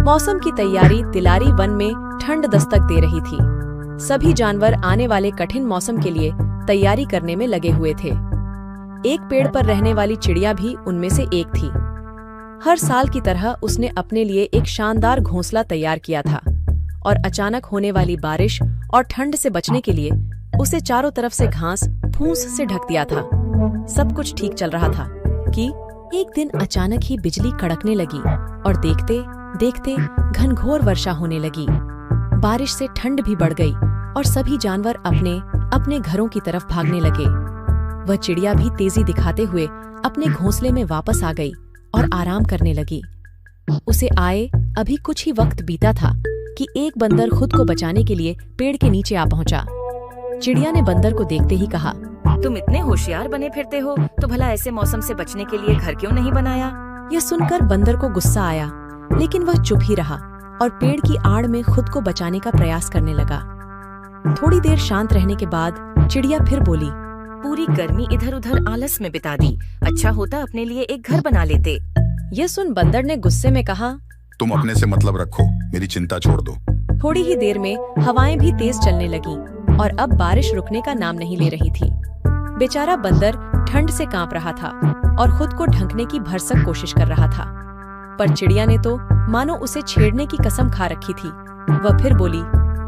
मौसम की तैयारी तिलारी वन में ठंड दस्तक दे रही थी। सभी जानवर आने वाले कठिन मौसम के लिए तैयारी करने में लगे हुए थे। एक पेड़ पर रहने वाली चिड़िया भी उनमें से एक थी। हर साल की तरह उसने अपने लिए एक शानदार घोंसला तैयार किया था और अचानक होने वाली बारिश और ठंड से बचने के लिए उसे चारों तरफ से घास फूस से ढक दिया था। सब कुछ ठीक चल रहा था कि एक दिन अचानक ही बिजली कड़कने लगी और देखते देखते घनघोर वर्षा होने लगी। बारिश से ठंड भी बढ़ गई और सभी जानवर अपने अपने घरों की तरफ भागने लगे। वह चिड़िया भी तेजी दिखाते हुए अपने घोंसले में वापस आ गई और आराम करने लगी। उसे आए अभी कुछ ही वक्त बीता था कि एक बंदर खुद को बचाने के लिए पेड़ के नीचे आ पहुंचा। चिड़िया ने बंदर को देखते ही कहा, तुम इतने होशियार बने फिरते हो तो भला ऐसे मौसम से बचने के लिए घर क्यों नहीं बनाया? यह सुनकर बंदर को गुस्सा आया, लेकिन वह चुप ही रहा और पेड़ की आड़ में खुद को बचाने का प्रयास करने लगा। थोड़ी देर शांत रहने के बाद चिड़िया फिर बोली, पूरी गर्मी इधर उधर आलस में बिता दी, अच्छा होता अपने लिए एक घर बना लेते। यह सुन बंदर ने गुस्से में कहा, तुम अपने से मतलब रखो, मेरी चिंता छोड़ दो। थोड़ी ही देर में हवाएं भी तेज चलने लगीं और अब बारिश रुकने का नाम नहीं ले रही थी। बेचारा बंदर ठंड से कांप रहा था और खुद को ढंकने की भरसक कोशिश कर रहा था, पर चिड़िया ने तो मानो उसे छेड़ने की कसम खा रखी थी। वह फिर बोली,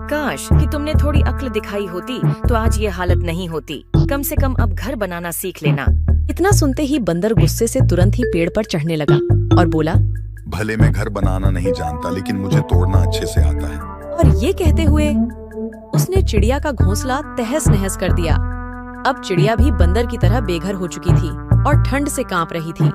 काश कि तुमने थोड़ी अक्ल दिखाई होती तो आज ये हालत नहीं होती। कम से कम अब घर बनाना सीख लेना। इतना सुनते ही बंदर गुस्से से तुरंत ही पेड़ पर चढ़ने लगा और बोला, भले मैं घर बनाना नहीं जानता, लेकिन मुझे तोड़ना अच्छे से आता है। और ये कहते हुए उसने चिड़िया का घोंसला तहस नहस कर दिया। अब चिड़िया भी बंदर की तरह बेघर हो चुकी थी और ठंड से कांप रही थी।